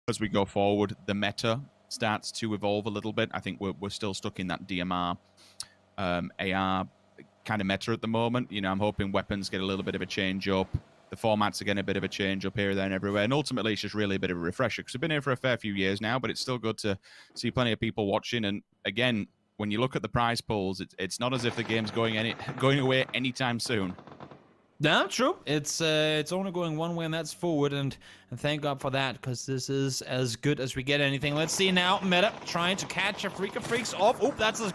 as we go forward, the meta starts to evolve a little bit. I think we're still stuck in that DMR, AR kind of meta at the moment. You know, I'm hoping weapons get a little bit of a change up. The formats are getting a bit of a change up here, there, and everywhere. And ultimately, it's just really a bit of a refresher because we've been here for a fair few years now, but it's still good to see plenty of people watching. And again, when you look at the prize pools, it's not as if the game's going away anytime soon. Yeah, true. It's only going one way, and that's forward, and thank God for that, because this is as good as we get anything. Let's see now, Meta trying to catch Afreeca Freecs off. Oop, that's a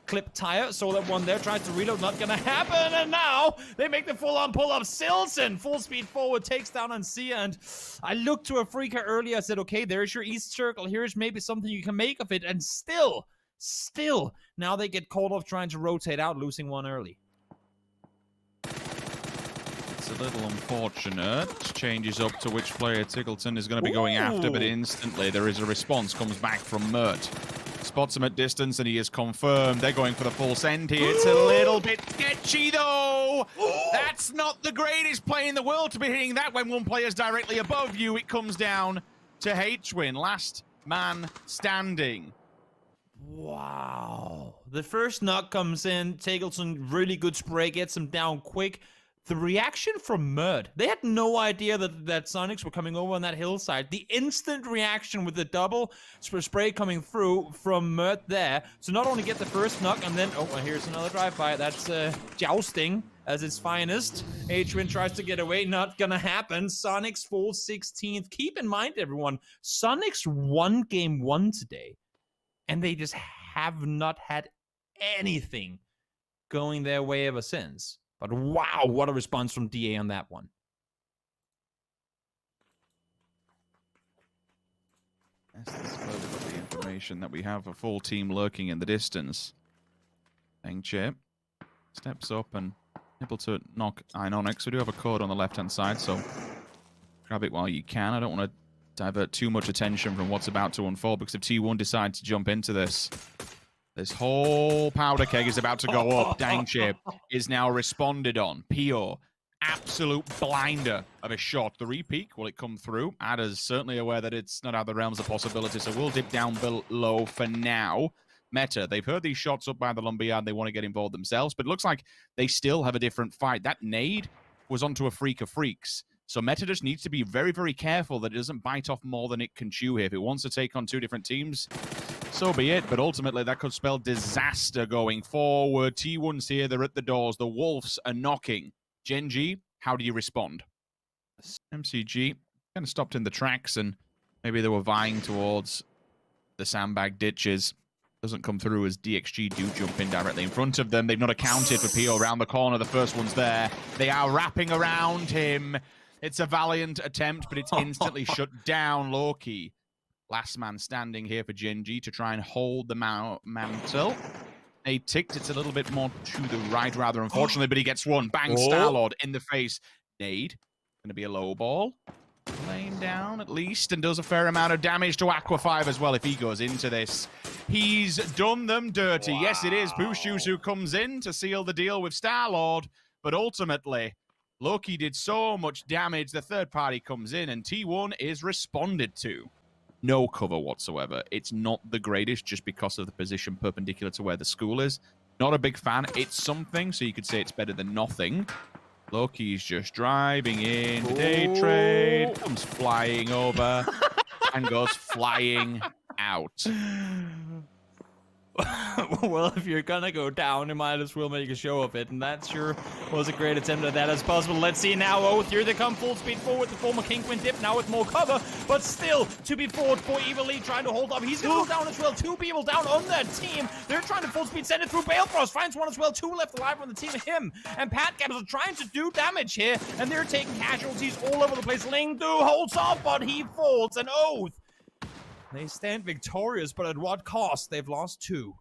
clip tire, so that one there tries to reload, not gonna happen, and now they make the full-on pull-up. Silson, full speed forward, takes down Ancia, and I looked to Afreeca earlier, I said, okay, there's your East Circle, here's maybe something you can make of it, and still, now they get caught off trying to rotate out, losing one early. It's a little unfortunate. Changes up to which player Tiggleton is going to be going after, but instantly there is a response. Comes back from Mert. Spots him at distance, and he is confirmed. They're going for the full send here. It's a little bit sketchy, though. That's not the greatest play in the world to be hitting that when one player's directly above you. It comes down to HWin. Last man standing. Wow. The first knock comes in. Tiggleton, really good spray, gets him down quick. The reaction from Mert, they had no idea that Soniqs were coming over on that hillside. The instant reaction with the double spray coming through from Mert there. So not only get the first knock, and then, oh, here's another drive-by. That's jousting as its finest. HWin tries to get away, not gonna happen. Soniqs full 16th. Keep in mind, everyone, Soniqs won game 1 today, and they just have not had anything going their way ever since. But wow, what a response from DA on that one. Yes, this is further got the information that we have a full team lurking in the distance. Chip steps up and able to knock Onyx. We do have a code on the left-hand side, so grab it while you can. I don't want to divert too much attention from what's about to unfold, because if T1 decide to jump into this whole powder keg is about to go up. Chip is now responded on. Pio, absolute blinder of a shot. The repeak, will it come through? Ada's certainly aware that it's not out of the realms of possibility, so we'll dip down below for now. Meta, they've heard these shots up by the Lumberyard. They want to get involved themselves, but it looks like they still have a different fight. That nade was onto Afreeca Freecs. So Meta just needs to be very, very careful that it doesn't bite off more than it can chew here. If it wants to take on two different teams, so be it, but ultimately that could spell disaster going forward. T1's here, they're at the doors. The Wolves are knocking. Gen.G, how do you respond? MCG kind of stopped in the tracks, and maybe they were vying towards the sandbag ditches. Doesn't come through as DXG do jump in directly in front of them. They've not accounted for Pio around the corner. The first one's there. They are wrapping around him. It's a valiant attempt, but it's instantly shut down. Loki, last man standing here for Gen.G to try and hold the mantle. They ticked. It's a little bit more to the right, rather, unfortunately, but he gets one. Bang, Star-Lord in the face. Nade. Going to be a low ball. Laying down, at least, and does a fair amount of damage to Aqua 5 as well if he goes into this. He's done them dirty. Wow. Yes, it is Bushus who comes in to seal the deal with Star-Lord, but ultimately, Loki did so much damage, the third party comes in, and T1 is responded to. No cover whatsoever. It's not the greatest just because of the position perpendicular to where the school is. Not a big fan. It's something, so you could say it's better than nothing. Loki's just driving in. Daytrade comes flying over and goes flying out. Well, if you're gonna go down, you might as well make a show of it, and that sure was a great attempt at that as possible. Let's see now, Oath, here they come full speed forward, the former Kingpin dip, now with more cover, but still to be forward for Evil Lee trying to hold up. He's gonna go down as well, 2 people down on that team. They're trying to full speed send it through. Balefrost finds one as well, 2 left alive on the team. Him and Pat Gaps are trying to do damage here, and they're taking casualties all over the place. Lingdu holds off, but he falls, and Oath, they stand victorious, but at what cost? They've lost 2.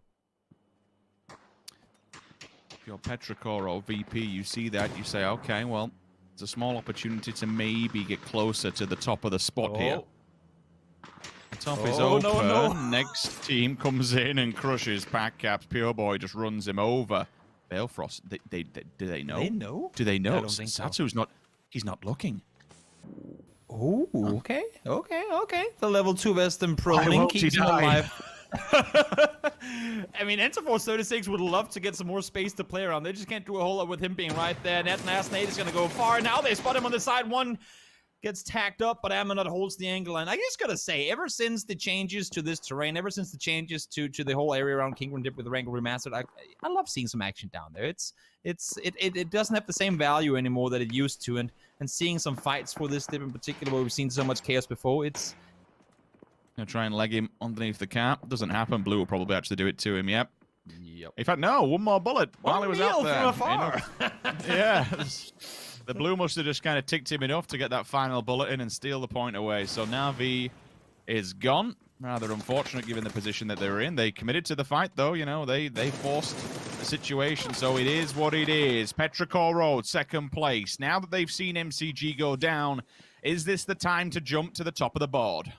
If you're Petrichor or VP, you see that, you say, okay, well, it's a small opportunity to maybe get closer to the top of the spot here. The top is open. No. Next team comes in and crushes Pack Caps. Pure Boy just runs him over. Balefrost, do they know? They know? Do they know? I don't think so. Satsu's not, he's not looking. Oh, okay. The level 2 Western Pro Why won't keeps he him die? alive. I mean, Enterforce 36 would love to get some more space to play around. They just can't do a whole lot with him being right there. Nate is going to go far. Now they spot him on the side. One gets tacked up, but Amonut holds the angle. And I just got to say, ever since the changes to this terrain, ever since the changes to the whole area around Kingdom Dip with the Wrangle Remastered, I love seeing some action down there. It doesn't have the same value anymore that it used to. And seeing some fights for this dip in particular, where we've seen so much chaos before, it's... Gonna try and leg him underneath the cap. Doesn't happen. Blue will probably actually do it to him. Yep. In fact, no. One more bullet while he was out there. From afar. Yeah. The blue must have just kind of ticked him enough to get that final bullet in and steal the point away. So now V is gone. Rather unfortunate given the position that they were in. They committed to the fight, though. You know, they forced the situation. So it is what it is. Petrichor Road, second place. Now that they've seen MCG go down, is this the time to jump to the top of the board?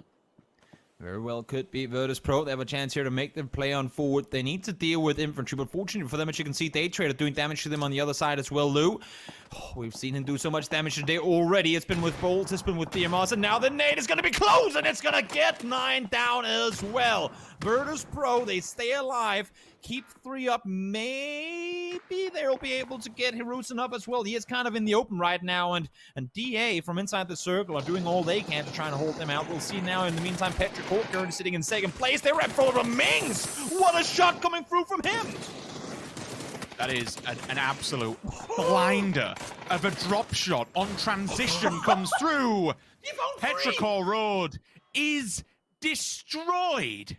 Very well could be Virtus.pro. They have a chance here to make them play on forward. They need to deal with Infantry, but fortunately for them, as you can see, Daytrade are doing damage to them on the other side as well, Lou. Oh, we've seen him do so much damage today already. It's been with bolts, it's been with DMRs, and now the nade is going to be close, and it's going to get 9 down as well. Virtus.pro, they stay alive, keep 3 up. Maybe they'll be able to get Hirusen up as well. He is kind of in the open right now, and DA from inside the circle are doing all they can to try and hold them out. We'll see now. In the meantime, Petrichor currently sitting in second place. They rep for the Mings. What a shot coming through from him. That is an absolute blinder of a drop shot on transition comes through. Petrichor Road is destroyed.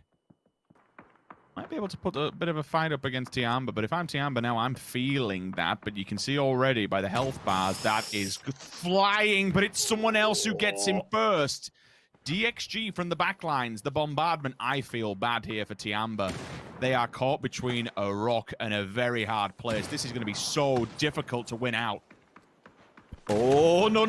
Might be able to put a bit of a fight up against Tianba, but if I'm Tianba now, I'm feeling that. But you can see already by the health bars, that is flying, but it's someone else who gets him first. DXG from the backlines, the bombardment. I feel bad here for Tianba. They are caught between a rock and a very hard place. This is going to be so difficult to win out. Oh, no.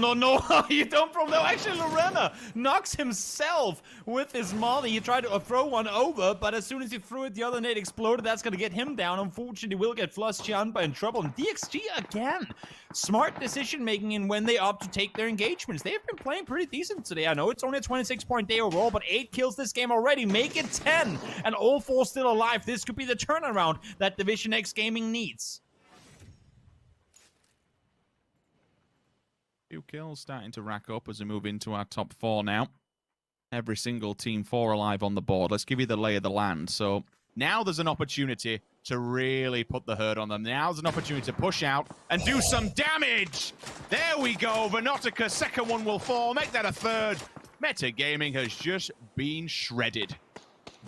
You don't from though. Actually, Lorena knocks himself with his molly. He tried to throw one over, but as soon as he threw it, the other nade exploded. That's going to get him down. Unfortunately, we'll get Flush Tianba in trouble. And DXG again. Smart decision-making in when they opt to take their engagements. They've been playing pretty decent today. I know it's only a 26-point day overall, but 8 kills this game already. Make it 10. And all 4 still alive. This could be the turnaround that DivisionX Gaming needs. Few kills starting to rack up as we move into our top 4 now. Every single team 4 alive on the board. Let's give you the lay of the land. So now there's an opportunity to really put the hurt on them. Now's an opportunity to push out and do some damage. There we go. Venotica, second one will fall. Make that a third. Meta Gaming has just been shredded.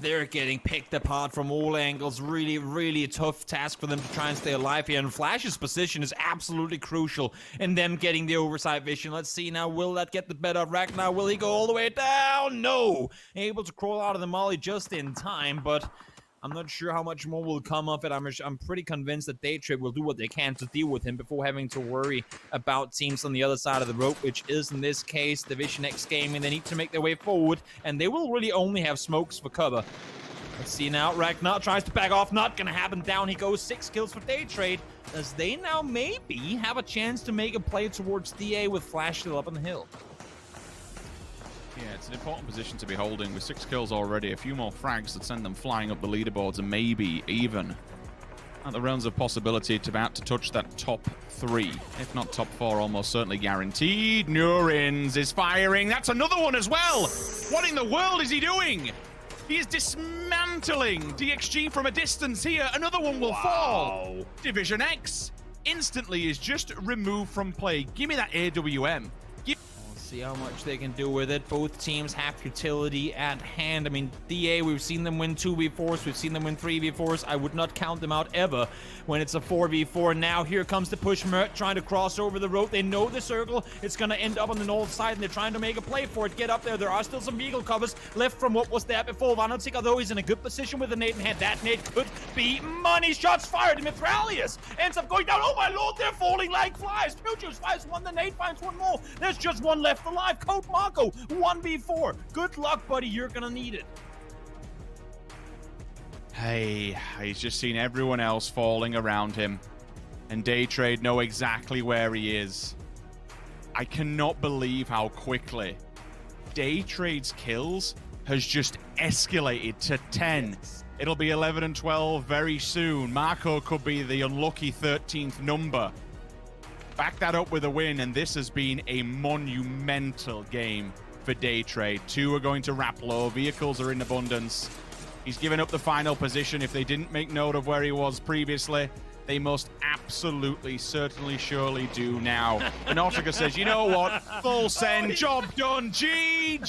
They're getting picked apart from all angles. Really a tough task for them to try and stay alive here. And Flash's position is absolutely crucial in them getting the oversight vision. Let's see now, will that get the better of Ragnar? Will he go all the way down? No! Able to crawl out of the molly just in time, but I'm not sure how much more will come of it. I'm pretty convinced that Daytrade will do what they can to deal with him before having to worry about teams on the other side of the rope, which is in this case DivisionX Gaming. They need to make their way forward, and they will really only have smokes for cover. Let's see now, Ragnar tries to back off. Not gonna happen. Down he goes. 6 kills for Daytrade, as they now maybe have a chance to make a play towards DA with Flash still up on the hill. Yeah, it's an important position to be holding with 6 kills already. A few more frags that send them flying up the leaderboards and maybe even at the realms of possibility to about to touch that top 3, if not top 4, almost certainly guaranteed. Nurins is firing. That's another one as well. What in the world is he doing? He is dismantling DXG from a distance here. Another one will fall. DivisionX instantly is just removed from play. Give me that AWM. See how much they can do with it. Both teams have utility at hand. I mean, DA, we've seen them win 2v4s. We've seen them win 3v4s. I would not count them out ever when it's a 4v4. Now here comes the push. Mert trying to cross over the road. They know the circle. It's going to end up on the north side, and they're trying to make a play for it. Get up there. There are still some vehicle covers left from what was there before. Vanotica, though, he's in a good position with the nade in hand. That nade could be money. Shots fired. Mithralius ends up going down. Oh, my lord, they're falling like flies. Pubg fires one. The nade finds one more. There's just one left alive. Code Marco, 1v4. Good luck, buddy. You're gonna need it. Hey, he's just seen everyone else falling around him. And Daytrade know exactly where he is. I cannot believe how quickly Daytrade's kills has just escalated to 10. It'll be 11 and 12 very soon. Marco could be the unlucky 13th number. Back that up with a win, and this has been a monumental game for Daytrade. 2 are going to wrap low. Vehicles are in abundance. He's given up the final position. If they didn't make note of where he was previously, they most absolutely, certainly, surely do now. And Nautica says, you know what? Full send, job done, GG!